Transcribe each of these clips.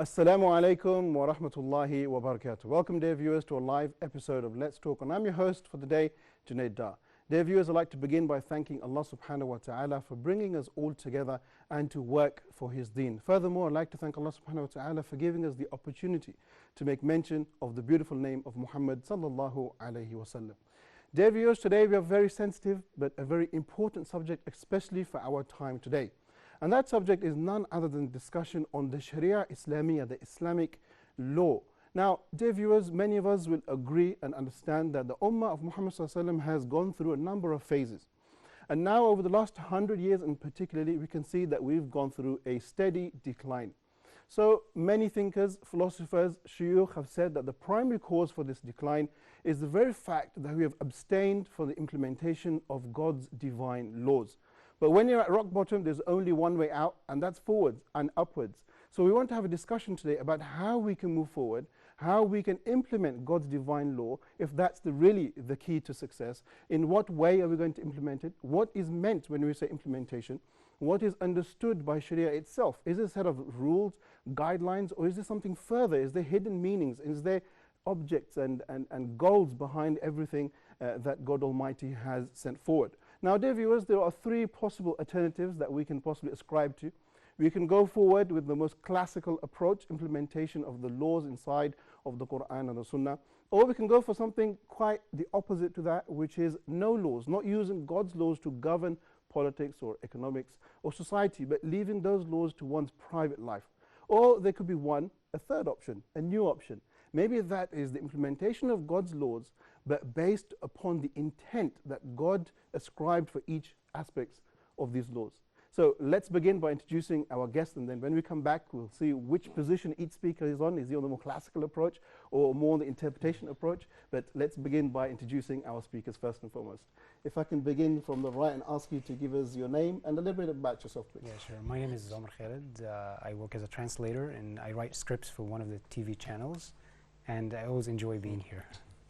Assalamu alaikum wa rahmatullahi wa barakatuh. Welcome, dear viewers, to a live episode of Let's Talk. And I'm your host for the day, Junaid Dar. Dear viewers, I'd like to begin by thanking Allah subhanahu wa ta'ala for bringing us all together and to work for His deen. Furthermore, I'd like to thank Allah subhanahu wa ta'ala for giving us the opportunity to make mention of the beautiful name of Muhammad sallallahu alayhi wa sallam. Dear viewers, today we have a very sensitive but a very important subject, especially for our time today. And that subject is none other than discussion on the Sharia Islamiyya, the Islamic law. Now, dear viewers, many of us will agree and understand that the Ummah of Muhammad sallallahu alaihi wasallam has gone through a number of phases. And now, over the last 100 years in particularly, we can see that we've gone through a steady decline. So many thinkers, philosophers, shuyukh have said that the primary cause for this decline is the very fact that we have abstained from the implementation of God's divine laws. But when you're at rock bottom, there's only one way out, and that's forwards and upwards. So we want to have a discussion today about how we can move forward, how we can implement God's divine law, if that's really the key to success. In what way are we going to implement it? What is meant when we say implementation? What is understood by Sharia itself? Is it a set of rules, guidelines, or is there something further? Is there hidden meanings? Is there objects and goals behind everything that God Almighty has sent forward? Now, dear viewers, there are three possible alternatives that we can possibly ascribe to. We can go forward with the most classical approach, implementation of the laws inside of the Quran and the Sunnah. Or we can go for something quite the opposite to that, which is no laws, not using God's laws to govern politics or economics or society, but leaving those laws to one's private life. Or there could be a third option, a new option. Maybe that is the implementation of God's laws, but based upon the intent that God ascribed for each aspect of these laws. So let's begin by introducing our guest, and then when we come back, we'll see which position each speaker is on. Is he on the more classical approach or more on the interpretation approach? But let's begin by introducing our speakers first and foremost. If I can begin from the right and ask you to give us your name and a little bit about yourself, please. Yeah, sure. My name is Omar Khalid. I work as a translator, and I write scripts for one of the TV channels, and I always enjoy being here.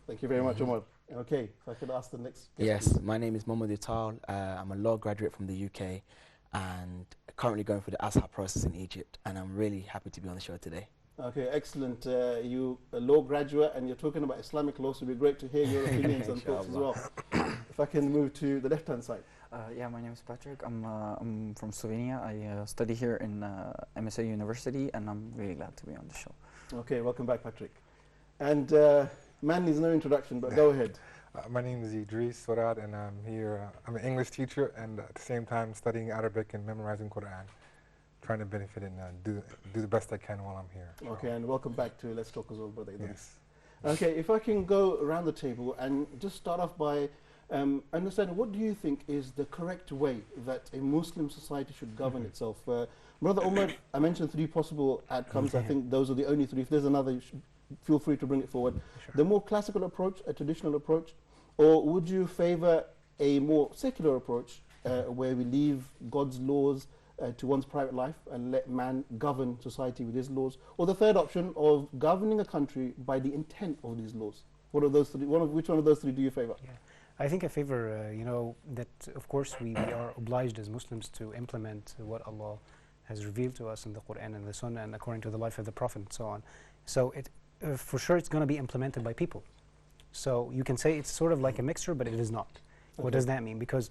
Thank you very much, Omar. Okay, if I could ask the next guest. Yes, my name is Mohammed Utal. I'm a law graduate from the UK and currently going through the ASHA process in Egypt, and I'm really happy to be on the show today. Okay, excellent. You a law graduate and you're talking about Islamic law, so it'd be great to hear your opinions and thoughts as well. If I can move to the left-hand side. Yeah, my name is Patrick. I'm from Slovenia. I study here in MSA University, and I'm really glad to be on the show. Okay, welcome back, Patrick. And man needs no introduction, but go ahead. My name is Idris Sorad, and I'm here. I'm an English teacher, and at the same time studying Arabic and memorizing Quran, trying to benefit and do the best I can while I'm here. Okay, and welcome back to Let's Talk as well, brother. Yes. Okay, if I can go around the table and just start off by understanding what do you think is the correct way that a Muslim society should govern itself? Brother Omar, I mentioned three possible outcomes. I think those are the only three. If there's another, feel free to bring it forward. Sure. The more classical approach, a traditional approach, or would you favor a more secular approach where we leave God's laws to one's private life and let man govern society with his laws? Or the third option of governing a country by the intent of these laws? What are those three? Which one of those three do you favor? Yeah. I think I favor, that of course we are obliged as Muslims to implement what Allah has revealed to us in the Quran and the Sunnah and according to the life of the Prophet and so on. So for sure it's going to be implemented by people. So you can say it's sort of like a mixture, but it is not. Okay. What does that mean? Because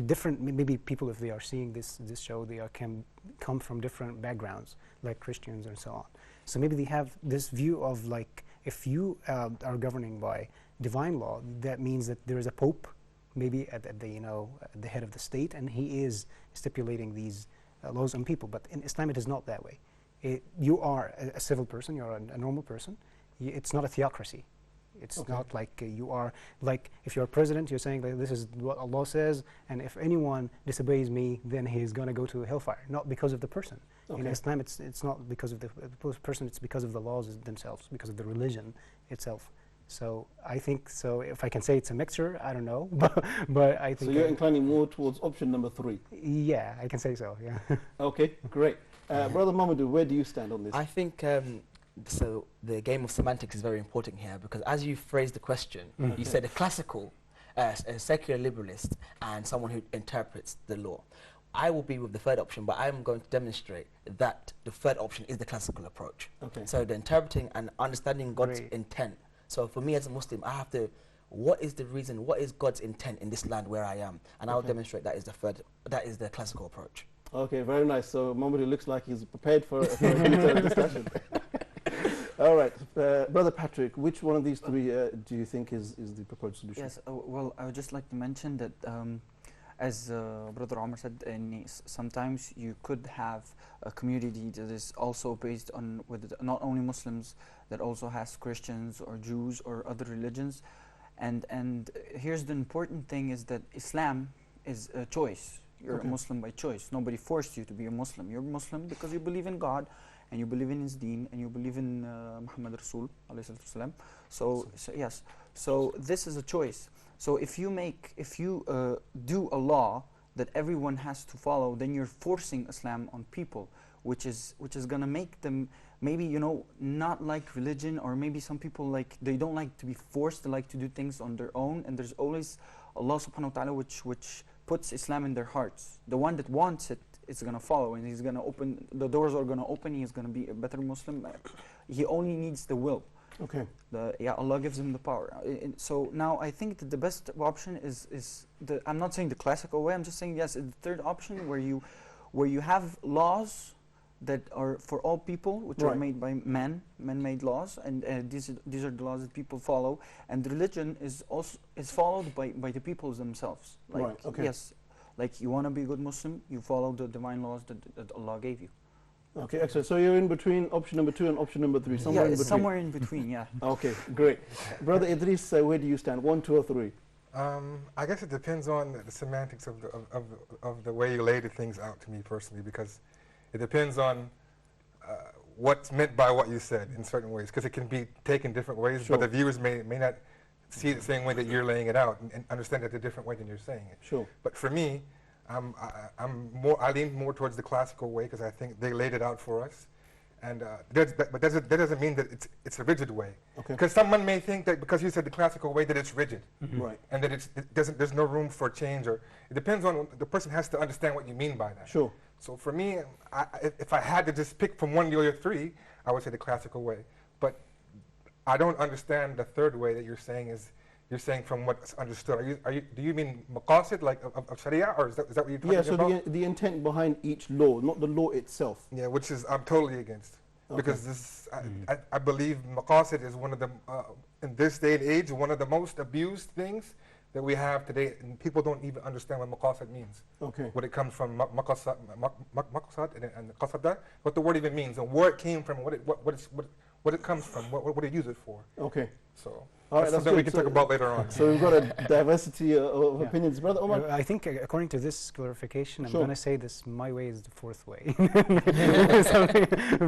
different, maybe people, if they are seeing this show, they can come from different backgrounds, like Christians and so on. So maybe they have this view of like, if you are governing by divine law, that means that there is a pope, maybe at the head of the state, and he is stipulating these laws on people. But in Islam, it is not that way. You are a civil person, you're a normal person. It's not a theocracy. It's not like you are, like if you're a president, you're saying that this is what Allah says, and if anyone disobeys me, then he's going to go to hellfire. Not because of the person. In Islam, it's not because of the person, it's because of the laws themselves, because of the religion itself. So I think, so if I can say it's a mixture, I don't know, but I think... So you're inclining more towards option number 3? Yeah, I can say so, yeah. Okay, great. Brother Mamadou, where do you stand on this? I think so the game of semantics is very important here, because as you phrased the question, you said a classical, a secular liberalist, and someone who interprets the law. I will be with the third option, but I'm going to demonstrate that the third option is the classical approach. Okay. So the interpreting and understanding God's Great. intent. So for me as a Muslim, I have to, what is the reason, what is God's intent in this land where I am? And I'll demonstrate that is the classical approach. Okay, very nice. So Mohammed looks like he's prepared for a detailed discussion. All right, Brother Patrick, which one of these three do you think is the proposed solution? Yes, well, I would just like to mention that as Brother Omar said, sometimes you could have a community that is also based on with not only Muslims, that also has Christians or Jews or other religions. And here's the important thing is that Islam is a choice. You're a Muslim by choice. Nobody forced you to be a Muslim. You're a Muslim because you believe in God and you believe in His deen and you believe in Muhammad Rasul alayhi salatu wasalam. So yes, so this is a choice. So if you do a law that everyone has to follow, then you're forcing Islam on people, which is gonna make them maybe, you know, not like religion, or maybe some people like they don't like to be forced, they like to do things on their own. And there's always Allah subhanahu wa ta'ala which puts Islam in their hearts. The one that wants it is gonna follow, and he's gonna open, the doors are gonna open, he's gonna be a better Muslim. He only needs the will. Okay. Allah gives him the power. So now I think that the best option is I'm not saying the classical way, I'm just saying yes, the third option where you have laws that are for all people, which are made by man-made laws, and these are the laws that people follow, and religion is followed by the people themselves. Like, yes, like you want to be a good Muslim, you follow the divine laws that Allah gave you. Okay, excellent. So you're in between option number 2 and option number 3, somewhere in between. Somewhere in between, yeah. Okay, great. Brother Idris, where do you stand? 1, 2, or 3? I guess it depends on the semantics of the way you laid the things out to me personally, because it depends on what's meant by what you said in certain ways, because it can be taken different ways, but the viewers may not see it the same way that you're laying it out and understand it a different way than you're saying it. Sure. But for me, I lean more towards the classical way because I think they laid it out for us, and but that doesn't mean that it's a rigid way. Okay. Because someone may think that because you said the classical way that it's rigid, Right. and that there's no room for change, or it depends on the person has to understand what you mean by that. Sure. So for me, if I had to just pick from one of the other three, I would say the classical way. But I don't understand the third way that you're saying is. You're saying from what's understood. Do you mean maqasid, like of Sharia, or is that what you're talking about? Yeah, so the intent behind each law, not the law itself. Yeah, which is I'm totally against. Because this, I believe maqasid is one of the, in this day and age, one of the most abused things that we have today, and people don't even understand what maqasid means. Okay. What it comes from, maqasad and qasada, what the word even means, and where it came from, what it comes from, what it uses for. Okay. So. All right, that's something we can talk about later on. So we've got a diversity of opinions. Brother Omar? I think according to this clarification, I'm going to say this, my way is the fourth way.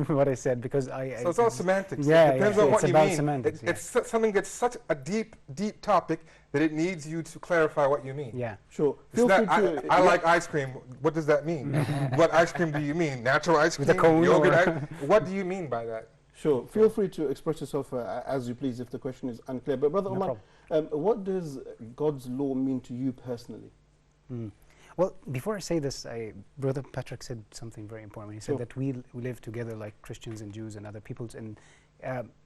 What I said, because so it's all semantics. Yeah, it depends on what you mean. Semantics, it's something that's such a deep topic that it needs you to clarify what you mean. Yeah. Sure. I like ice cream. What does that mean? What ice cream do you mean? Natural ice cream? With a cone yogurt? What do you mean by that? Sure. Feel free to express yourself as you please if the question is unclear. But Brother Omar, what does God's law mean to you personally? Well, before I say this, Brother Patrick said something very important. He said that we live together like Christians and Jews and other peoples, and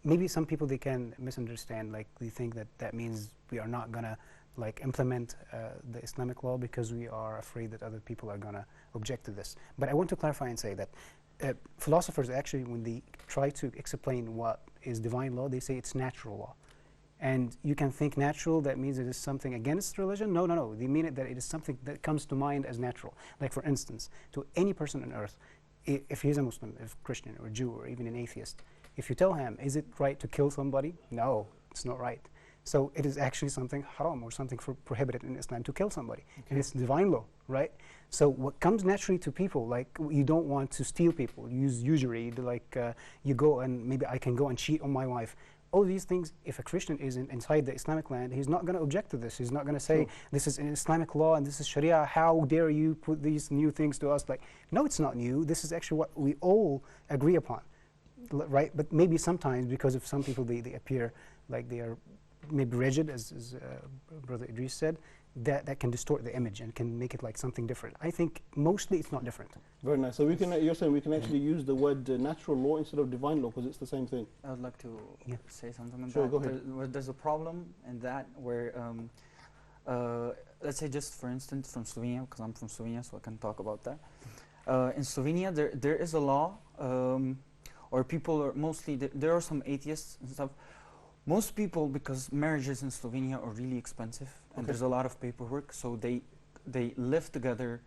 maybe some people, they can misunderstand, like they think that means we are not gonna like implement the Islamic law because we are afraid that other people are gonna object to this. But I want to clarify and say that philosophers actually, when they try to explain what is divine law, they say it's natural law. And you can think natural, that means it is something against religion. No, no, no. They mean it that it is something that comes to mind as natural. Like for instance, to any person on earth, if he's a Muslim, if Christian or Jew or even an atheist, if you tell him, is it right to kill somebody? No, it's not right. So it is actually something haram or something prohibited in Islam to kill somebody. And it's divine law, right? So what comes naturally to people, like you don't want to steal people, use usury, like you go and maybe I can go and cheat on my wife. All these things, if a Christian is inside the Islamic land, he's not going to object to this. He's not going to say, this is an Islamic law and this is Sharia, how dare you put these new things to us? Like, no, it's not new. This is actually what we all agree upon, right? But maybe sometimes, because of some people, they appear like they are maybe rigid, as Brother Idris said, that can distort the image and can make it like something different. I think mostly it's not different. Very nice. So we can, you're saying we can actually use the word natural law instead of divine law because it's the same thing. I would like to say something on Sure, that. go ahead. There's a problem in that where, let's say just for instance from Slovenia, because I'm from Slovenia, so I can talk about that. In Slovenia, there is a law, or people are mostly, there are some atheists and stuff. Most people, because marriages in Slovenia are really expensive and there's a lot of paperwork, so they live together,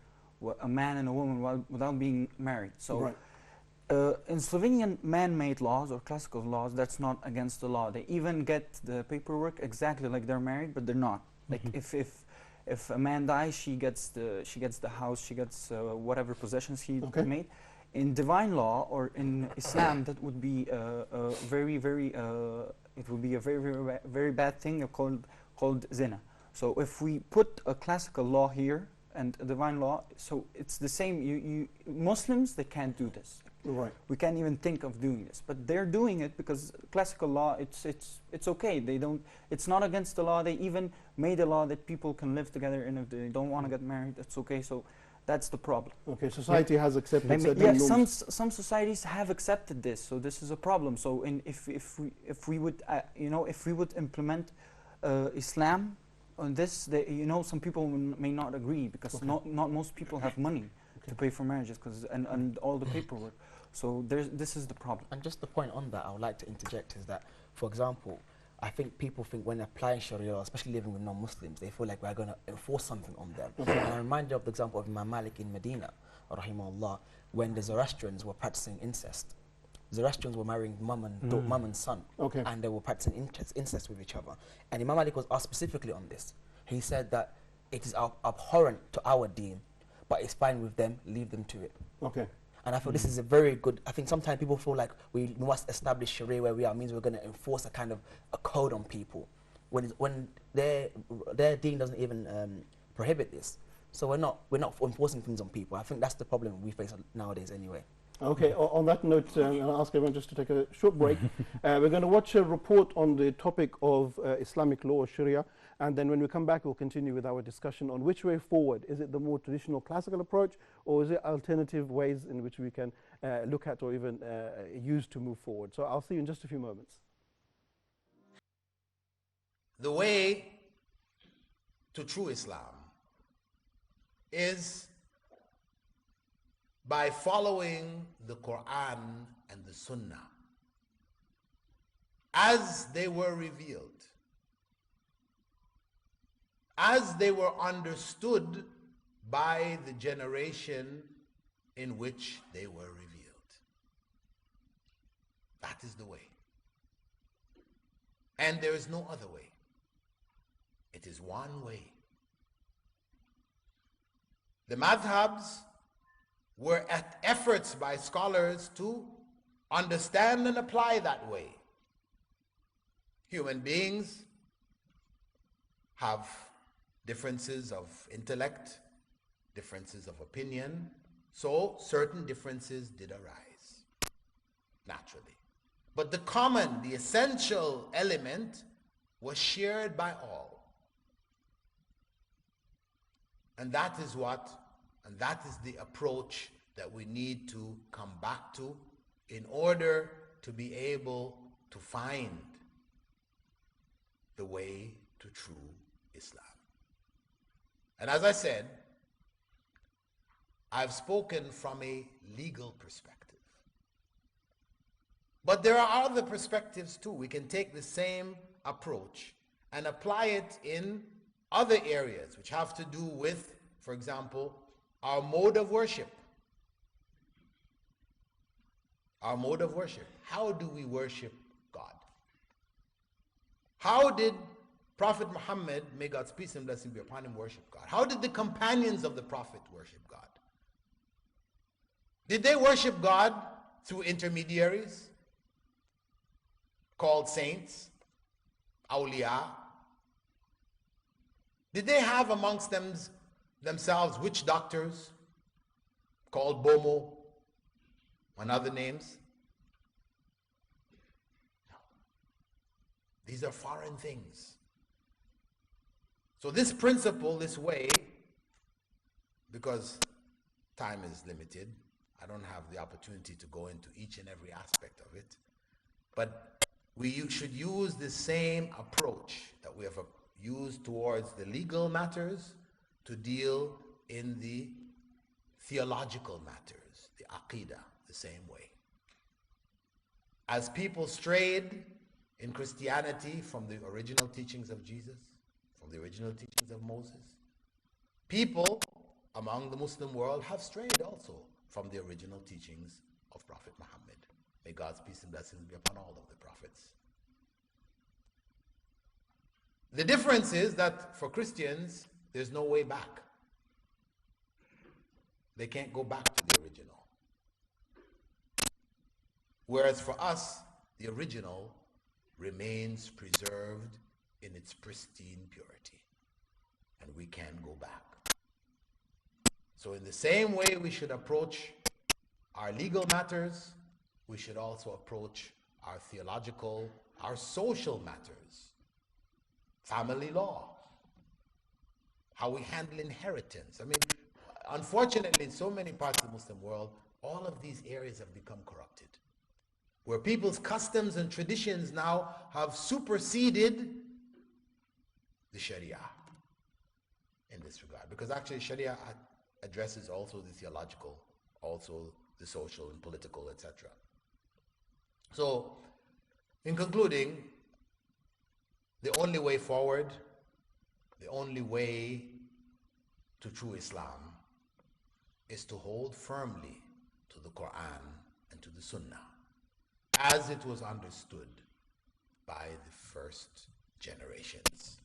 a man and a woman, without being married. So in Slovenian man-made laws or classical laws, that's not against the law. They even get the paperwork exactly like they're married, but they're not. Like if a man dies, she gets the house, she gets whatever possessions he made. In divine law or in Islam, that would be a very very bad thing called zina. So if we put a classical law here and a divine law, so it's the same. Muslims, they can't do this. Right. We can't even think of doing this, but they're doing it because classical law, it's okay. They don't. It's not against the law. They even made a law that people can live together, and if they don't want to get married, that's okay. So that's the problem. Okay, society has accepted certain yeah, norms. some societies have accepted this, so this is a problem. So if we would if we would implement Islam on this, some people may not agree because not most people have money to pay for marriages and all the paperwork. So this is the problem. And just the point on that I would like to interject is that, for example, I think people think when applying Sharia, especially living with non-Muslims, they feel like we're going to enforce something on them. And I remind you of the example of Imam Malik in Medina, rahimahullah, when the Zoroastrians were practicing incest. Zoroastrians were marrying mum and son, and they were practicing incest with each other. And Imam Malik was asked specifically on this. He said that it is abhorrent to our deen, but it's fine with them, leave them to it. And I feel this is a very good, I think sometimes people feel like we must establish Sharia where we are, means we're going to enforce a kind of a code on people, when their deen doesn't even prohibit this. So we're not enforcing things on people. I think that's the problem we face nowadays anyway. Okay, on that note, I'll ask everyone just to take a short break. We're going to watch a report on the topic of Islamic law or Sharia, and then when we come back, we'll continue with our discussion on which way forward. Is it the more traditional classical approach, or is it alternative ways in which we can look at or even use to move forward? So I'll see you in just a few moments. The way to true Islam is by following the Quran and the Sunnah as they were revealed, as they were understood by the generation in which they were revealed. That is the way. And there is no other way. It is one way. The madhabs were at efforts by scholars to understand and apply that way. Human beings have differences of intellect, differences of opinion, so certain differences did arise, naturally. But the common, the essential element was shared by all. And that is the approach that we need to come back to in order to be able to find the way to true Islam. And as I said, I've spoken from a legal perspective. But there are other perspectives too. We can take the same approach and apply it in other areas which have to do with, for example, our mode of worship. Our mode of worship. How do we worship God? How did Prophet Muhammad, may God's peace and blessing be upon him, worship God? How did the companions of the Prophet worship God? Did they worship God through intermediaries called saints, awliya? Did they have amongst themselves witch doctors called Bomo and other names? No. These are foreign things. So this principle, this way, because time is limited, I don't have the opportunity to go into each and every aspect of it, but should use the same approach that we have used towards the legal matters to deal in the theological matters, the aqidah, the same way. As people strayed in Christianity from the original teachings of Jesus, from the original teachings of Moses, people among the Muslim world have strayed also from the original teachings of Prophet Muhammad. May God's peace and blessings be upon all of the prophets. The difference is that for Christians, there's no way back. They can't go back to the original. Whereas for us, the original remains preserved in its pristine purity, and we can go back. So in the same way we should approach our legal matters, we should also approach our theological, our social matters, family law, how we handle inheritance. I mean, unfortunately, in so many parts of the Muslim world, all of these areas have become corrupted, where people's customs and traditions now have superseded the Sharia in this regard. Because actually Sharia addresses also the theological, also the social and political, etc. So, in concluding, the only way forward, the only way to true Islam is to hold firmly to the Quran and to the Sunnah as it was understood by the first generations.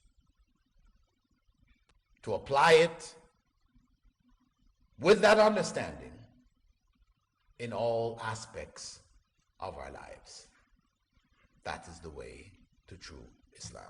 To apply it with that understanding in all aspects of our lives. That is the way to true Islam.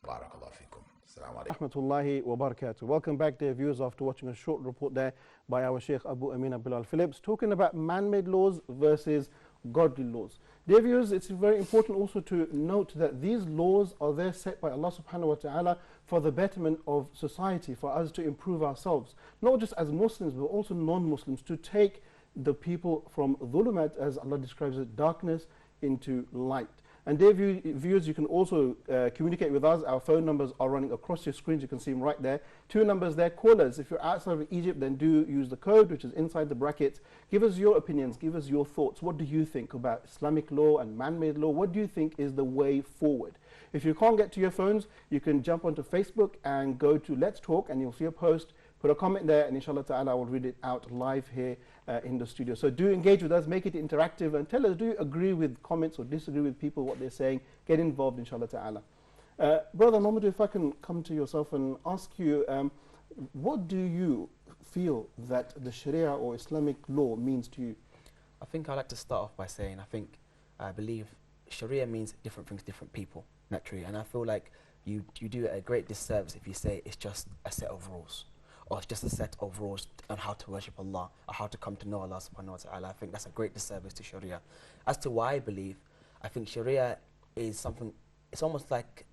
Barakallahu fikum. Assalamu alaikum. Rahmatullahi wa barakatuh. Welcome back, dear viewers, after watching a short report there by our Sheikh Abu Amin Abdullah Phillips, talking about man-made laws versus godly laws. Dear viewers, it's very important also to note that these laws are there set by Allah subhanahu wa ta'ala for the betterment of society, for us to improve ourselves, not just as Muslims but also non-Muslims, to take the people from dhulumat, as Allah describes it, darkness, into light. And dear viewers, you can also communicate with us. Our phone numbers are running across your screens. You can see them right there. 2 numbers there. Call us. If you're outside of Egypt, then do use the code, which is inside the brackets. Give us your opinions. Give us your thoughts. What do you think about Islamic law and man-made law? What do you think is the way forward? If you can't get to your phones, you can jump onto Facebook and go to Let's Talk, and you'll see a post. Put a comment there, and inshallah ta'ala, I will read it out live here in the studio. So do engage with us, make it interactive, and tell us, do you agree with comments or disagree with people, what they're saying? Get involved, inshallah ta'ala. Brother Mohammed, if I can come to yourself and ask you, what do you feel that the Sharia or Islamic law means to you? I think I'd like to start off by saying I believe Sharia means different things to different people, naturally, and I feel like you do a great disservice if you say it's just a set of rules, or it's just a set of rules on how to worship Allah, or how to come to know Allah subhanahu wa ta'ala. I think that's a great disservice to Sharia. As to why I believe, I think Sharia is something, it's almost like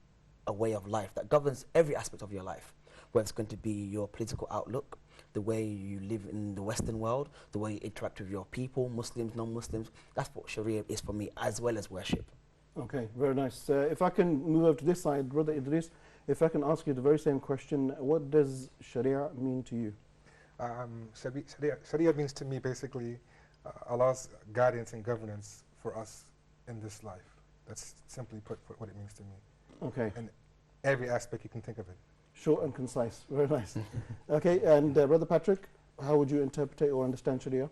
a way of life that governs every aspect of your life, whether it's going to be your political outlook, the way you live in the Western world, the way you interact with your people, Muslims, non-Muslims. That's what Sharia is for me, as well as worship. Okay, very nice. If I can move over to this side, Brother Idris, if I can ask you the very same question, what does Sharia mean to you? Sharia means to me basically Allah's guidance and governance for us in this life. That's simply put what it means to me. Okay. In every aspect you can think of it. Short and concise. Very nice. Okay, and Brother Patrick, how would you interpret or understand Sharia?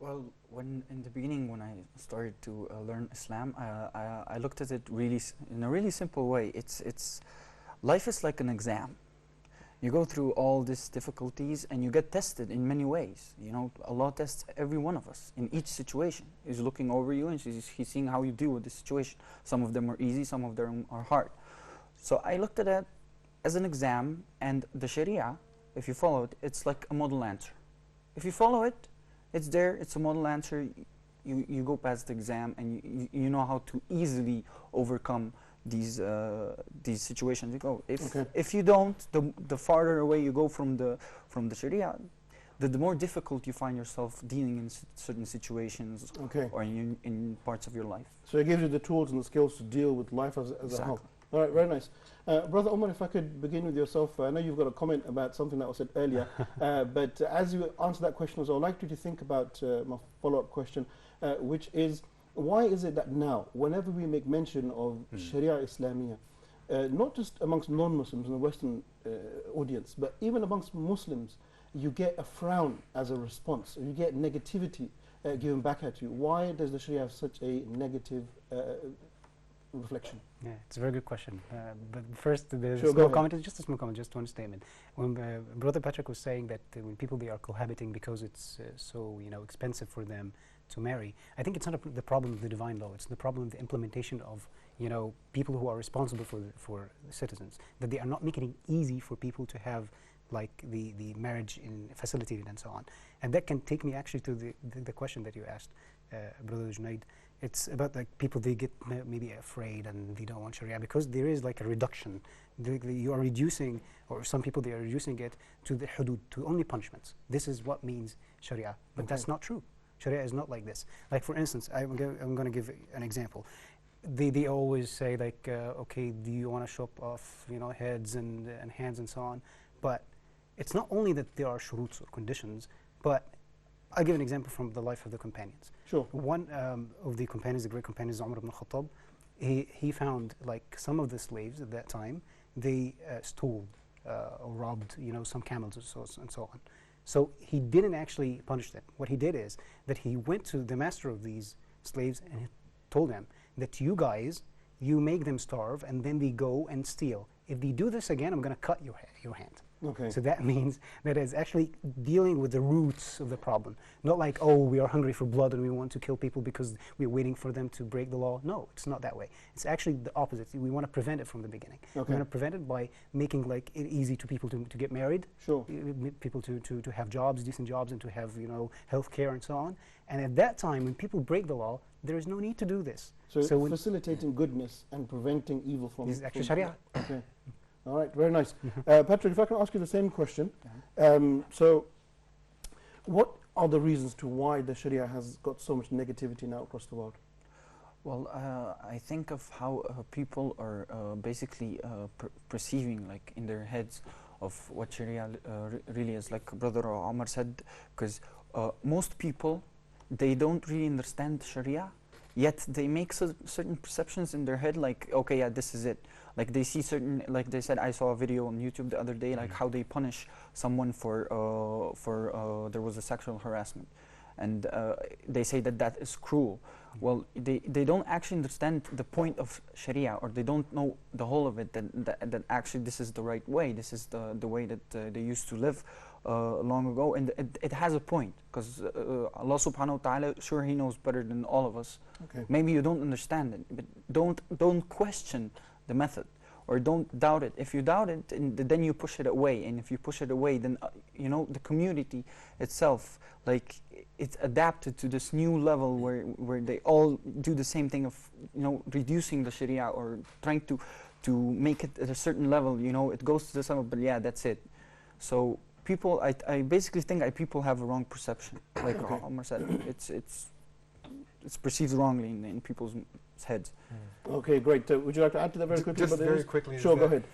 Well, in the beginning, when I started to learn Islam, I looked at it in a really simple way. Life is like an exam. You go through all these difficulties and you get tested in many ways. You know, Allah tests every one of us in each situation. He's looking over you and He's seeing how you deal with the situation. Some of them are easy, some of them are hard. So I looked at it as an exam, and the Sharia, if you follow it, it's like a model answer. If you follow it, it's there, it's a model answer. You go past the exam and you know how to easily overcome these situations you go. Okay. If you don't, the farther away you go from the Sharia, the more difficult you find yourself dealing in certain situations Okay. or in parts of your life. So it gives you the tools and the skills to deal with life as a whole. Exactly. All right, very nice. Brother Omar, if I could begin with yourself. I know you've got a comment about something that was said earlier, but as you answer that question, I'd like you to think about my follow-up question, which is, why is it that now, whenever we make mention of Sharia Islamiyah, not just amongst non-Muslims in the Western audience, but even amongst Muslims, you get a frown as a response, you get negativity given back at you? Why does the Sharia have such a negative reflection? Yeah, it's a very good question. But first, the Sure, go small ahead. comment is just a small comment, just one statement. When Brother Patrick was saying that when people they are cohabiting because it's so expensive for them to marry, I think it's not the problem of the divine law. It's the problem of the implementation of people who are responsible for the citizens, that they are not making it easy for people to have like the marriage facilitated and so on. And that can take me actually to the question that you asked, Brother Junaid. It's about like people, they get maybe afraid and they don't want Sharia because there is like a reduction. You are reducing, or some people they are reducing it to the hudud, to only punishments. This is what means Sharia, but that's not true. Sharia is not like this. Like for instance, I'm going to give an example. They always say like, okay, do you want to chop off heads and hands and so on? But it's not only that there are shuruts or conditions, but I'll give an example from the life of the companions. Sure. One of the companions, the great companions, Umar ibn Khattab, he found like some of the slaves at that time, they stole or robbed some camels and so on. So he didn't actually punish them. What he did is that he went to the master of these slaves and he told them that you guys, you make them starve and then they go and steal. If they do this again, I'm going to cut your hand. Okay. So that means that it's actually dealing with the roots of the problem. Not like, oh, we are hungry for blood and we want to kill people because we're waiting for them to break the law. No, it's not that way. It's actually the opposite. We want to prevent it from the beginning. Okay. We want to prevent it by making like it easy to people to get married. Sure. People to have jobs, decent jobs, and to have health care and so on. And at that time, when people break the law, there is no need to do this. So when facilitating goodness and preventing evil from... This is actually Sharia. Okay. All right, very nice. Patrick, if I can ask you the same question. So what are the reasons to why the Sharia has got so much negativity now across the world? Well, I think of how people are basically perceiving like in their heads of what Sharia really is, like Brother Omar said, because most people, they don't really understand Sharia, yet they make certain perceptions in their head like, okay, yeah, this is it. Like they see certain, like they said, I saw a video on YouTube the other day, like how they punish someone for there was a sexual harassment. And they say that is cruel. Well, they don't actually understand the point of Sharia, or they don't know the whole of it, that actually this is the right way, this is the way that they used to live long ago, and it has a point, because Allah subhanahu wa ta'ala, sure, He knows better than all of us. Okay. Maybe you don't understand it, but don't question the method, or don't doubt it. If you doubt it, then you push it away, and if you push it away, then the community itself, like, it's adapted to this new level where they all do the same thing of reducing the Sharia, or trying to make it at a certain level. It goes to this level, but yeah, that's it. So people, I basically think people have a wrong perception, like Omar said. It's perceived wrongly in people's heads. Okay, great. Would you like to add to that very quickly? Just very quickly. Sure, go ahead.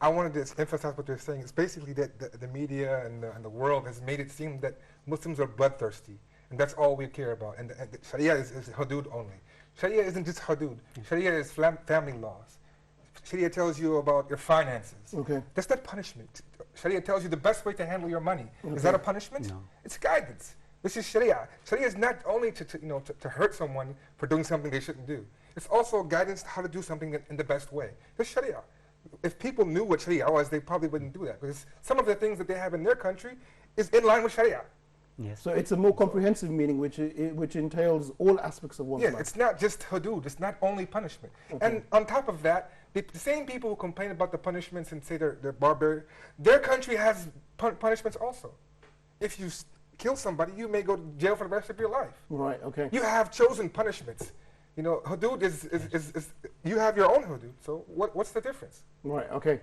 I wanted to emphasize what they're saying. It's basically that the media and the world has made it seem that Muslims are bloodthirsty, and that's all we care about. And the Sharia is hudud only. Sharia isn't just hudud. Sharia is family laws. Sharia tells you about your finances. Okay. That's not punishment. Sharia tells you the best way to handle your money. Okay. Is that a punishment? No. It's guidance. This is Sharia. Sharia is not only to hurt someone for doing something they shouldn't do. It's also guidance to how to do something in the best way. That's Sharia. If people knew what Sharia was, they probably wouldn't do that, because some of the things that they have in their country is in line with Sharia. Yes. So it's a more comprehensive meaning, which entails all aspects of one's life. It's not just hudud. It's not only punishment. Okay. And on top of that, the same people who complain about the punishments and say they're barbaric, their country has punishments also. If you kill somebody, you may go to jail for the rest of your life. Right, okay. You have chosen punishments. You know, hudud is you have your own hudud. So what's the difference? Right, okay.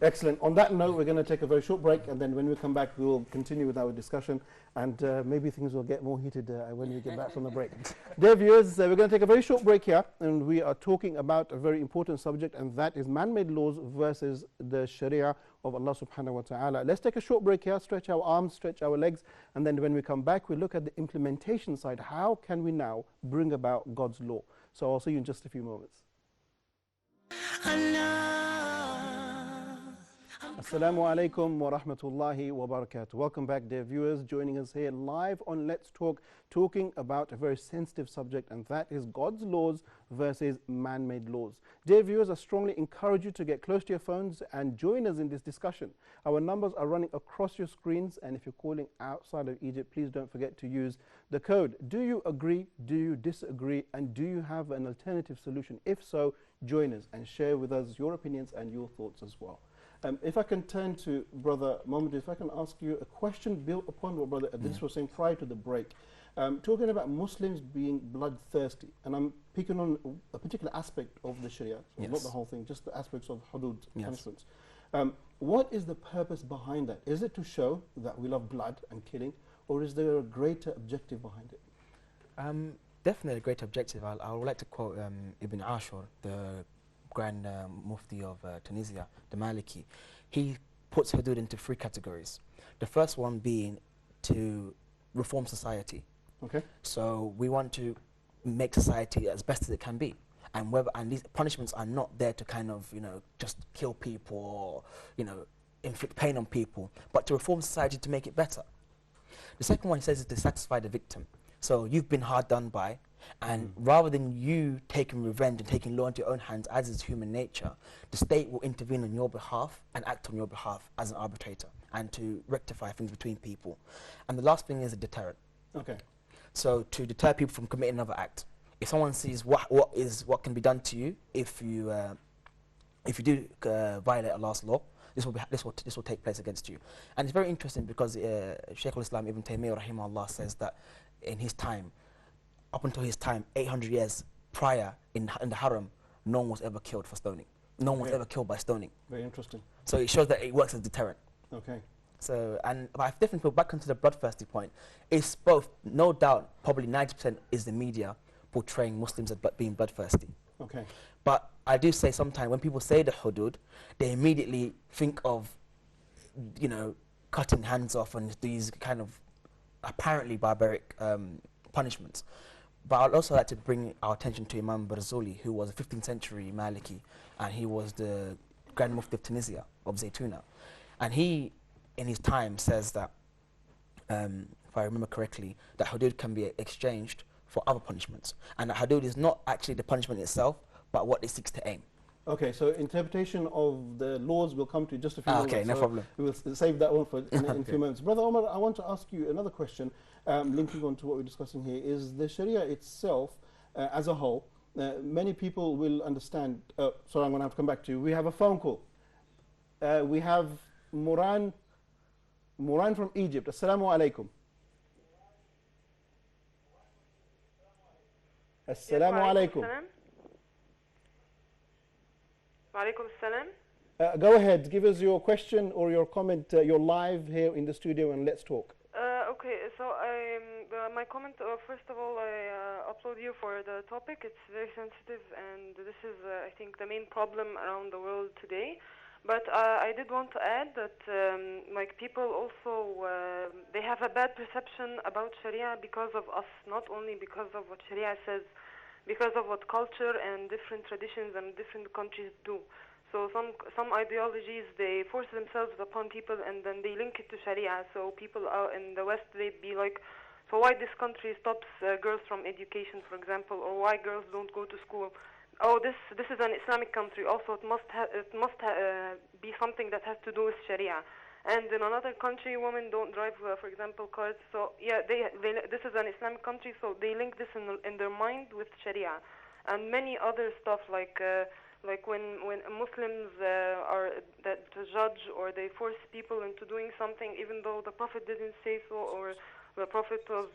Excellent. On that note, we're going to take a very short break, and then when we come back, we will continue with our discussion, and maybe things will get more heated when we get back from the break. Dear viewers, we're going to take a very short break here, and we are talking about a very important subject, and that is man-made laws versus the Sharia of Allah subhanahu wa ta'ala. Let's take a short break here, stretch our arms, stretch our legs, and then when we come back, we look at the implementation side. How can we now bring about God's law? So I'll see you in just a few moments. Assalamu alaikum wa rahmatullahi wa barakatuh. Welcome back, dear viewers, joining us here live on Let's Talk, talking about a very sensitive subject, and that is God's laws versus man-made laws. Dear viewers, I strongly encourage you to get close to your phones and join us in this discussion. Our numbers are running across your screens, and if you're calling outside of Egypt, please don't forget to use the code. Do you agree? Do you disagree? And do you have an alternative solution? If so, join us and share with us your opinions and your thoughts as well. If I can turn to Brother Mohammed, if I can ask you a question built upon what Brother Idris was saying prior to the break, talking about Muslims being bloodthirsty, and I'm picking on a particular aspect of the Sharia, so not the whole thing, just the aspects of hudud, punishments. What is the purpose behind that? Is it to show that we love blood and killing, or is there a greater objective behind it? Definitely a great objective. I would like to quote Ibn Ashur, the Grand Mufti of Tunisia, the Maliki. He puts hudud into three categories. The first one being to reform society. Okay. So we want to make society as best as it can be. And these punishments are not there to kind of, just kill people or, inflict pain on people, but to reform society to make it better. The second one he says is to satisfy the victim. So you've been hard done by, and rather than you taking revenge and taking law into your own hands, as is human nature, the state will intervene on your behalf and act on your behalf as an arbitrator and to rectify things between people. And the last thing is a deterrent. Okay. So to deter people from committing another act. If someone sees what can be done to you if you do violate Allah's law, this will take place against you. And it's very interesting because Shaykh al-Islam Ibn Taymiyyah rahimahullah says that in his time, up until his time, 800 years prior in the Haram, no one was ever killed for stoning. No one was ever killed by stoning. Very interesting. So it shows that it works as a deterrent. Okay. So, and if I definitely go back into the bloodthirsty point, it's both, no doubt, probably 90% is the media portraying Muslims as being bloodthirsty. Okay. But I do say sometimes when people say the hudud, they immediately think of, cutting hands off and these kind of apparently barbaric punishments. But I'd also like to bring our attention to Imam Barzuli, who was a 15th century Maliki, and he was the Grand Mufti of Tunisia, of Zaytuna. And he, in his time, says that, if I remember correctly, that hudud can be exchanged for other punishments. And that hudud is not actually the punishment itself, but what it seeks to aim. Okay, so interpretation of the laws will come to just a few moments. Okay, no problem. We will save that one for in a few moments. Brother Omar, I want to ask you another question, linking on to what we're discussing here. Is the Sharia itself, as a whole, many people will understand. Sorry, I'm going to have to come back to you. We have a phone call. We have Moran from Egypt. Assalamu alaikum. Assalamu alaikum. Walaikum salam. Go ahead, give us your question or your comment. You're live here in the studio and let's talk. Okay, so my comment, first of all, I applaud you for the topic. It's very sensitive, and this is, I think, the main problem around the world today. But I did want to add that people also, they have a bad perception about Sharia because of us, not only because of what Sharia says, because of what culture and different traditions and different countries do. So some ideologies, they force themselves upon people and then they link it to Sharia. So people out in the West, they'd be like, so why this country stops girls from education, for example, or why girls don't go to school? Oh, this is an Islamic country. Also, it must be something that has to do with Sharia. And in another country, women don't drive, for example, cars. So yeah, this is an Islamic country, so they link this in their mind with Sharia, and many other stuff like when Muslims are that judge or they force people into doing something, even though the Prophet didn't say so, or the Prophet was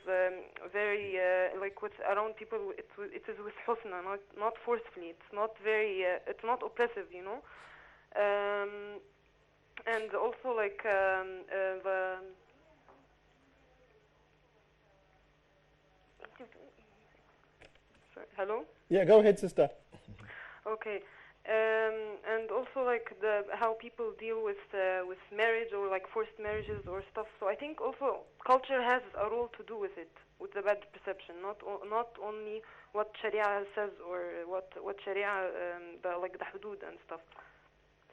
very like what's around people, it is with husna, not forcefully. It's not very, it's not oppressive, you know. And also like the sorry, hello. Yeah, go ahead, sister. Okay. And also like how people deal with marriage or like forced marriages or stuff. So I think also culture has a role to do with it, with the bad perception. Not only what Sharia says or what Sharia like the hudud and stuff.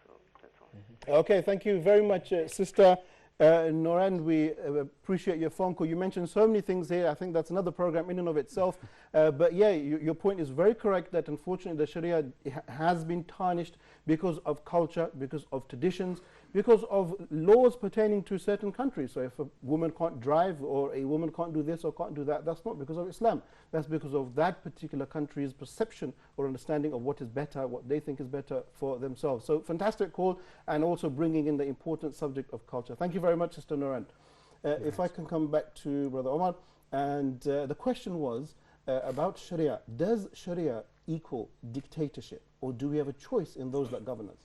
So that's all. Okay, thank you very much, Sister Noran. We appreciate your phone call. You mentioned so many things here. I think that's another program in and of itself. But yeah, your point is very correct that unfortunately the Sharia has been tarnished because of culture, because of traditions, because of laws pertaining to certain countries. So if a woman can't drive or a woman can't do this or can't do that, that's not because of Islam. That's because of that particular country's perception or understanding of what is better, what they think is better for themselves. So fantastic call, and also bringing in the important subject of culture. Thank you very much, Sister Noran. If I can come back to Brother Omar, and the question was about Sharia. Does Sharia equal dictatorship, or do we have a choice in those that govern us?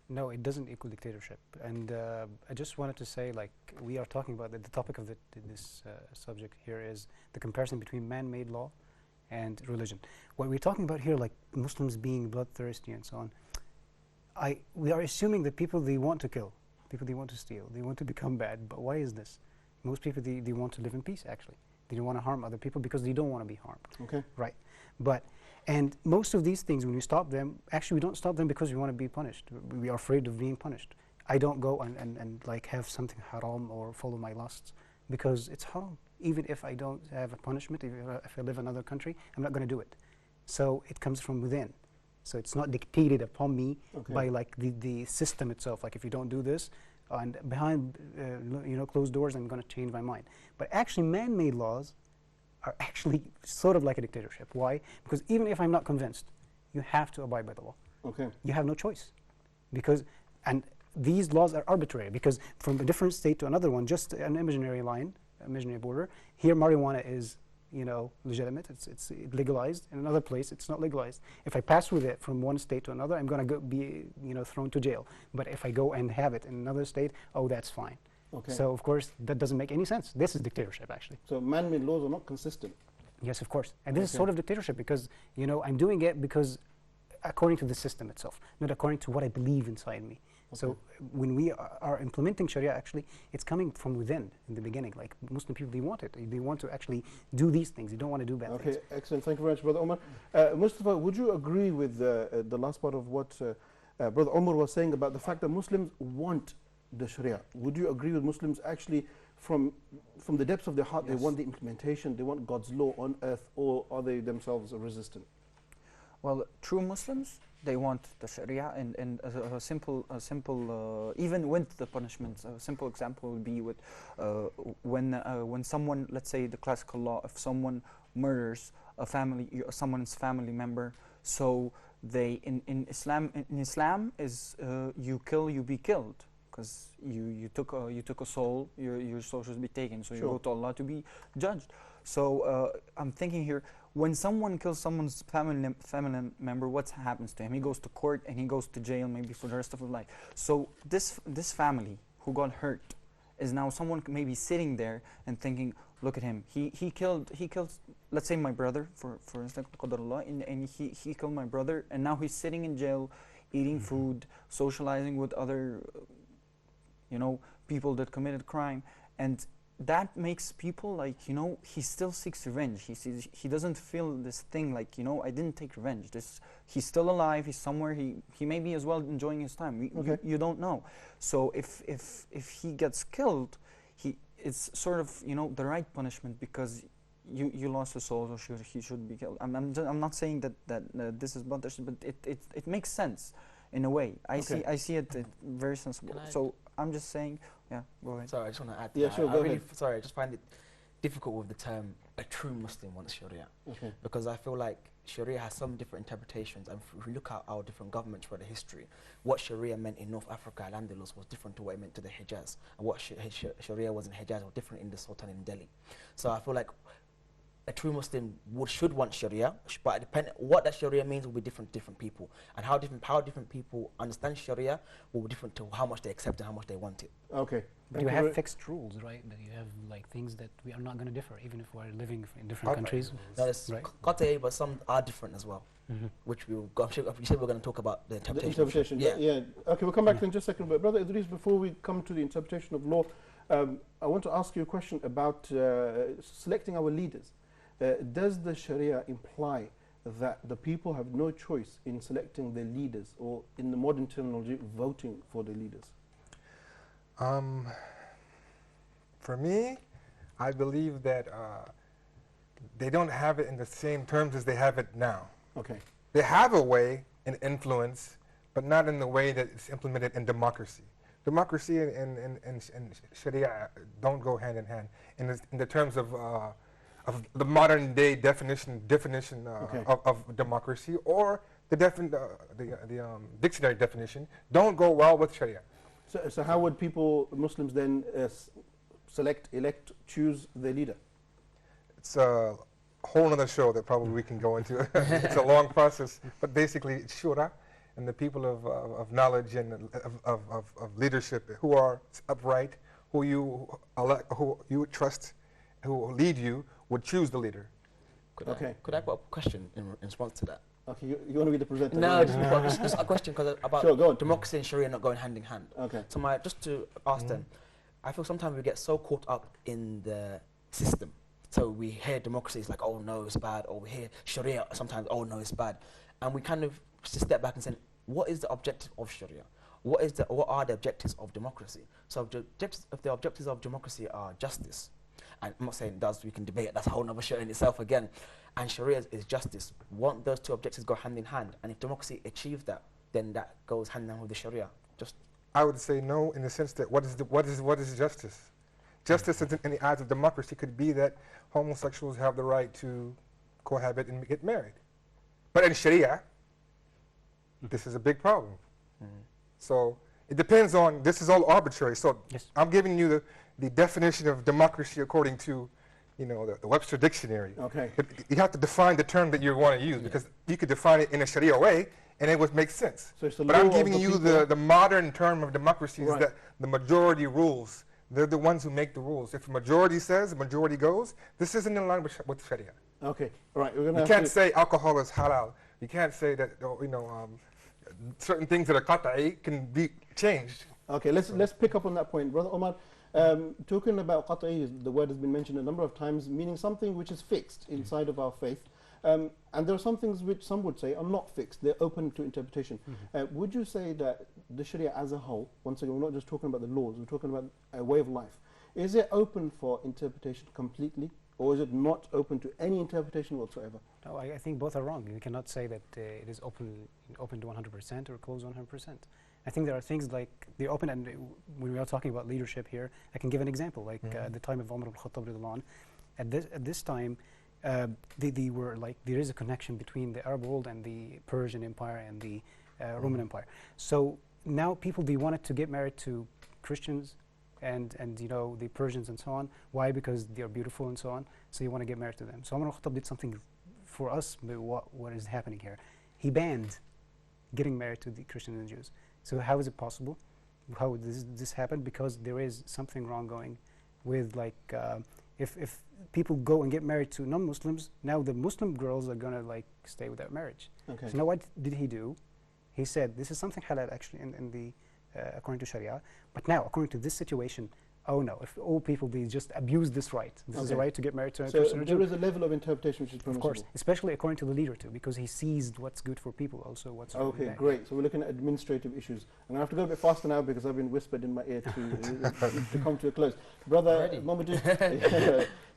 No, it doesn't equal dictatorship. And I just wanted to say, like, we are talking about the topic of this subject here is the comparison between man-made law and religion. What we're talking about here, like Muslims being bloodthirsty and so on, we are assuming that people they want to kill, people they want to steal, they want to become bad. But why is this? Most people they want to live in peace. Actually, they don't want to harm other people because they don't want to be harmed. Okay. Right. And most of these things, when we stop them, actually we don't stop them because we want to be punished. We are afraid of being punished. I don't go and like have something haram or follow my lusts because it's haram. Even if I don't have a punishment, if I live in another country, I'm not going to do it. So it comes from within. So it's not dictated upon me by like the system itself. Like if you don't do this, and behind closed doors, I'm going to change my mind. But actually, man-made laws are actually sort of like a dictatorship. Why? Because even if I'm not convinced, you have to abide by the law. Okay. You have no choice. And these laws are arbitrary because from a different state to another one, just an imaginary line, imaginary border, here marijuana is, legitimate, it's legalized. In another place, it's not legalized. If I pass with it from one state to another, I'm going to be, thrown to jail. But if I go and have it in another state, oh, that's fine. Okay. So, of course, that doesn't make any sense. This is dictatorship, actually. So man-made laws are not consistent. Yes, of course. And this is sort of dictatorship because, I'm doing it because according to the system itself, not according to what I believe inside me. Okay. So when we are implementing Sharia, actually, it's coming from within in the beginning. Like Muslim people, they want it. They want to actually do these things. They don't want to do bad things. Okay, excellent. Thank you very much, Brother Omar. Mustafa, would you agree with the last part of what Brother Omar was saying about the fact that Muslims want the Sharia? Would you agree with Muslims actually from the depths of their heart, they want the implementation, they want God's law on earth, or are they themselves resistant? Well, true Muslims, they want the Sharia, and a simple, even with the punishments, a simple example would be with when someone, let's say the classical law, if someone murders someone's family member, so they in Islam is you kill, you be killed. Because you took a soul, your soul should be taken. So you go to Allah to be judged. So I'm thinking here, when someone kills someone's family member, what happens to him? He goes to court and he goes to jail maybe for the rest of his life. So this family who got hurt is now someone maybe sitting there and thinking, look at him. He killed. Let's say my brother for instance, and he killed my brother, and now he's sitting in jail, eating food, socializing with other. People that committed crime, and that makes people like, he still seeks revenge. He doesn't feel this thing like, I didn't take revenge. He's still alive. He's somewhere. He may be as well enjoying his time. You don't know. So if he gets killed, it's sort of the right punishment because you lost a soul, so he should be killed. I'm not saying that this is but it makes sense in a way. I see it very sensible. So I'm just saying, go ahead. Sorry, I just want to add. Yeah, sure, go ahead. Sorry, I just find it difficult with the term a true Muslim wants Sharia, because I feel like Sharia has some different interpretations, and if we look at our different governments for the history, what Sharia meant in North Africa, Al-Andalus, was different to what it meant to the Hijaz, and what Sharia was in Hijaz was different in the Sultan in Delhi. So I feel like a true Muslim should want Sharia, but what that Sharia means will be different to different people, and how different people understand Sharia will be different to how much they accept and how much they want it. Okay. But you have fixed rules, right? That you have like things that we are not going to differ, even if we're living in different countries. That is right. qat'i, but some are different as well, which I'm sure we're going to talk about the interpretation. Yeah. Okay, we'll come back to in just a second. But Brother Idris, before we come to the interpretation of law, I want to ask you a question about selecting our leaders. Does the Sharia imply that the people have no choice in selecting their leaders, or in the modern terminology, voting for their leaders? For me, I believe that they don't have it in the same terms as they have it now. Okay. They have a way in influence, but not in the way that it's implemented in democracy. Democracy and Sharia don't go hand in hand in the terms of the modern day definition of democracy, or the dictionary definition don't go well with Sharia. So how would Muslims then select, elect, choose their leader? It's a whole other show that probably we can go into. It's a long process, but basically it's shura, and the people of knowledge and of leadership who are upright, who you trust, who lead you, would choose the leader. Could I put a question in response to that? Okay, you want to be the presenter? No, just a question about democracy and Sharia not going hand in hand. Okay. So just to ask them, I feel sometimes we get so caught up in the system. So we hear democracy is like, oh no, it's bad, or we hear Sharia sometimes, oh no, it's bad, and we kind of just step back and say, what is the objective of Sharia? What are the objectives of democracy? So if the objectives of democracy are justice, and I'm not saying we can debate it, that's a whole other show in itself again, and Sharia is justice, won't those two objectives go hand in hand? And if democracy achieves that, then that goes hand in hand with the Sharia. I would say no, in the sense that what is justice? Justice in the eyes of democracy could be that homosexuals have the right to cohabit and get married. But in Sharia, this is a big problem. So it depends on, this is all arbitrary. So I'm giving you the definition of democracy according to the Webster Dictionary. Okay. But you have to define the term that you want to use, because you could define it in a Sharia way and it would make sense. So but I'm giving you the modern term of democracy is that the majority rules. They're the ones who make the rules. If the majority says, the majority goes, this isn't in line with Sharia. Okay, all right. You can't say alcohol is halal. You can't say that certain things that are qat'i can be changed. Okay, let's pick up on that point. Brother Omar, talking about qat'i, the word has been mentioned a number of times, meaning something which is fixed inside of our faith. And there are some things which some would say are not fixed. They're open to interpretation. Would you say that the Sharia as a whole, once again, we're not just talking about the laws, we're talking about a way of life. Is it open for interpretation completely, or is it not open to any interpretation whatsoever? No, I think both are wrong. You cannot say that it is open to 100% or closed 100%. I think there are things like they're open, and when we are talking about leadership here, I can give an example, like the time of Umar al-Khattab. At this time, they were like, there is a connection between the Arab world and the Persian Empire and the Roman Empire. So now people, they wanted to get married to Christians and the Persians and so on. Why? Because they are beautiful and so on. So you want to get married to them. So Umar al-Khattab did something for us. What is happening here? He banned getting married to the Christians and Jews. So how is it possible? How would this happen? Because there is something wrong going with, like, if people go and get married to non-Muslims, now the Muslim girls are going to like stay without marriage. Okay. So now what did he do? He said this is something halal actually in the according to Sharia, but now according to this situation, oh no, if all people, they just abuse this right. This is a right to get married to a Christian or Jew. There is a level of interpretation which is permissible. Of course, especially according to the leader too, because he sees what's good for people, also what's okay, bad. Great. So we're looking at administrative issues. I'm going to have to go a bit faster now because I've been whispered in my ear to come to a close. Brother Mohammed,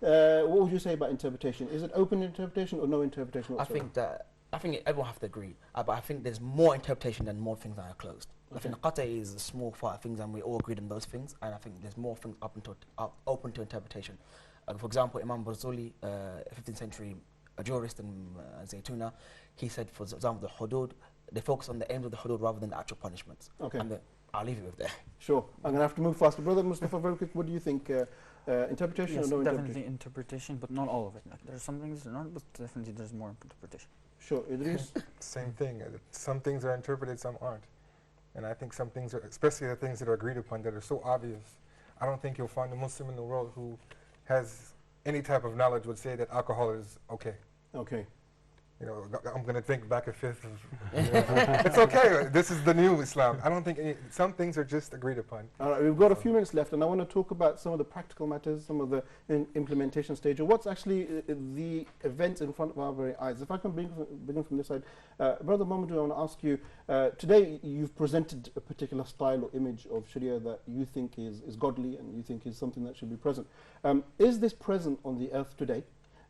what would you say about interpretation? Is it open interpretation or no interpretation whatsoever? I think everyone have to agree, but I think there's more interpretation than more things that are closed. I think qat'i is a small part of things, and we all agreed on those things, and I think there's more things open to interpretation. For example, Imam Barzuli, 15th century jurist in Zaytuna, he said, for example, the hudud, they focus on the aims of the hudud rather than the actual punishments. Okay. And I'll leave it with that. Sure. I'm going to have to move faster. Brother Mustafa, very quick, what do you think? Interpretation Yes, or no definitely interpretation? interpretation, but not all of it. Like, there's some things that are not, but definitely there's more interpretation. Sure, Idris? Same thing. Some things are interpreted, some aren't. And I think some things are, especially the things that are agreed upon that are so obvious. I don't think you'll find a Muslim in the world who has any type of knowledge would say that alcohol is okay. Okay. You know, I'm going to think back a fifth of, it's okay, this is the new Islam. I don't think some things are just agreed upon. All right, we've got a few minutes left, and I want to talk about some of the practical matters, some of the implementation stage, or what's actually the events in front of our very eyes. If I can begin from this side, Brother Mamadou, I want to ask you, today you've presented a particular style or image of Sharia that you think is godly and you think is something that should be present. Is this present on the earth today?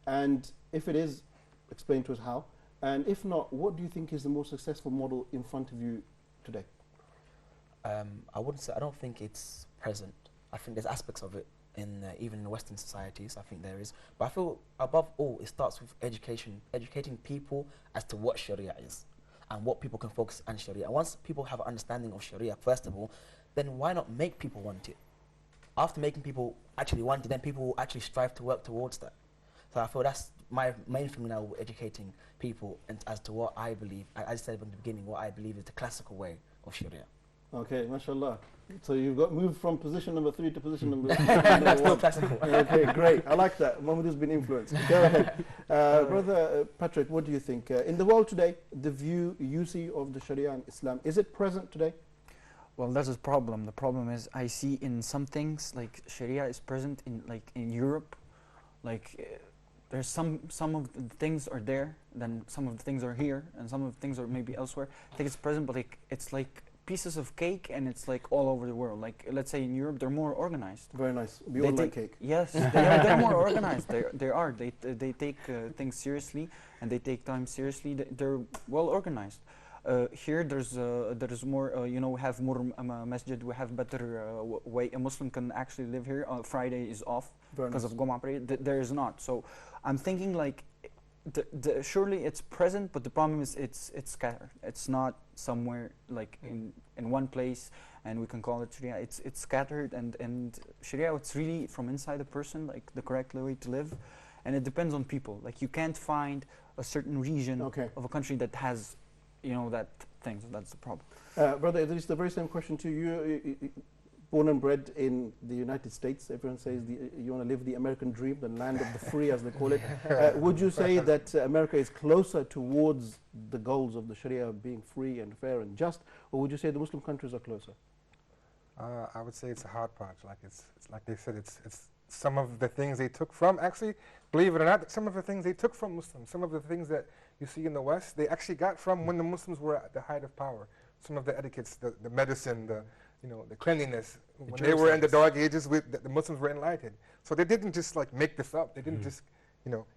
And if it is, explain to us how. And if not, what do you think is the most successful model in front of you today? I wouldn't say, I don't think it's present. I think there's aspects of it in even in Western societies, I think there is. But I feel above all, it starts with education, educating people as to what Sharia is and what people can focus on Sharia. And once people have an understanding of Sharia, first of all, then why not make people want it? After making people actually want it, then people will actually strive to work towards that. So I feel that's my main thing now, educating people and as to what I believe. I said from the beginning, what I believe is the classical way of Sharia. Okay, mashallah. So you've got moved from position number 3 to position number That's still 1. classical. Okay, great. I like that. Mohammed's been influenced. Go ahead. Brother Patrick, what do you think? In the world today, the view you see of the Sharia and Islam, is it present today? Well, that's a problem. The problem is I see in some things like Sharia is present in in Europe, there's some of the things are there, then some of the things are here, and some of the things are maybe elsewhere. I think it's present, but it's like pieces of cake, and it's like all over the world. Like, let's say in Europe, they're more organized. Very nice. We all like cake. Yes, they're more organized. They take things seriously, and they take time seriously. They're well organized. Here there's more, we have more masjid, we have better way a Muslim can actually live here. Friday is off because of Goma prayer. There is not. So I'm thinking like, surely it's present, but the problem is it's scattered. It's not somewhere like in one place, and we can call it Sharia. It's scattered, and Sharia, it's really from inside the person, like the correct way to live, and it depends on people. Like, you can't find a certain region of a country that has that thing. So that's the problem. Brother, it is the very same question to you. Born and bred in the United States, everyone says you want to live the American dream, the land of the free, as they call it. Would you say that America is closer towards the goals of the Sharia being free and fair and just, or would you say the Muslim countries are closer? I would say it's a hodgepodge. Like it's like they said, it's some of the things they took from, actually, believe it or not, some of the things they took from Muslims, some of the things that you see in the West, they actually got from when the Muslims were at the height of power. Some of the etiquettes, the medicine, the cleanliness, when they were in the Dark Ages, the Muslims were enlightened. So they didn't just like make this up. They didn't just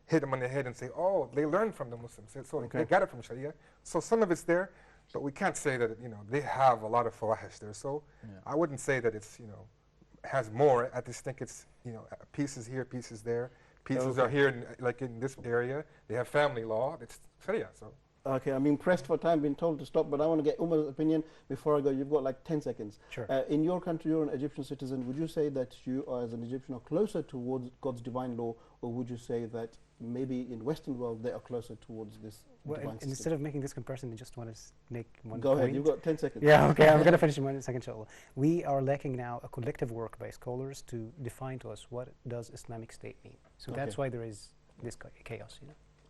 hit them on the head and say, oh, they learned from the Muslims. So they got it from Sharia. So some of it's there, but we can't say that they have a lot of fawahish there. So I wouldn't say that it's has more. I just think it's pieces here, pieces there. Pieces are here, in this area. They have family law. It's Sharia. So. Okay, I'm pressed for time, been told to stop, but I want to get Umar's opinion before I go. You've got like 10 seconds. Sure. In your country, you're an Egyptian citizen. Would you say that you, as an Egyptian, are closer towards God's divine law, or would you say that maybe in Western world they are closer towards this divine system? Instead of making this comparison, I just want to make one Go point. ahead, you've got 10 seconds. Yeah, okay, I'm going to finish in 1 second, inshallah. We are lacking now a collective work by scholars to define to us what does Islamic State mean. So that's why there is this chaos,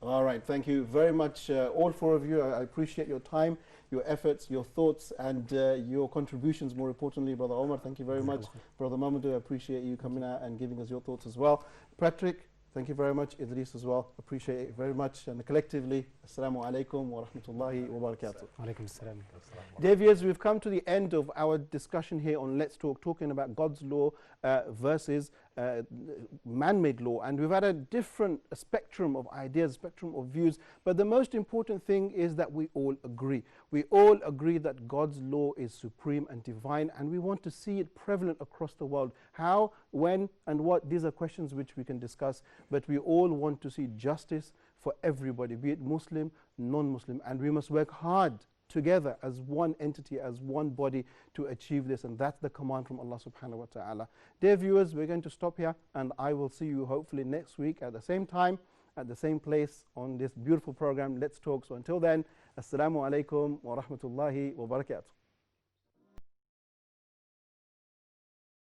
All right, thank you very much, all four of you. I appreciate your time, your efforts, your thoughts, and your contributions, more importantly. Brother Omar, thank you very much. Brother Mamadou, I appreciate you coming out and giving us your thoughts as well. Patrick, thank you very much. Idris as well, appreciate it very much. And collectively, Assalamu alaikum wa rahmatullahi wa barakatuh. Alaikum assalam. Dear viewers, we've come to the end of our discussion here on Let's Talk, talking about God's law versus man-made law, and we've had a different spectrum of ideas, spectrum of views, but the most important thing is that we all agree. We all agree that God's law is supreme and divine, and we want to see it prevalent across the world. How, when, and what, these are questions which we can discuss, but we all want to see justice for everybody, be it Muslim, non-Muslim, and we must work hard together as one entity, as one body to achieve this, and that's the command from Allah subhanahu wa ta'ala. Dear viewers, we're going to stop here, and I will see you hopefully next week at the same time, at the same place on this beautiful program, Let's Talk. So until then, Assalamu alaikum wa rahmatullahi wa barakatuh.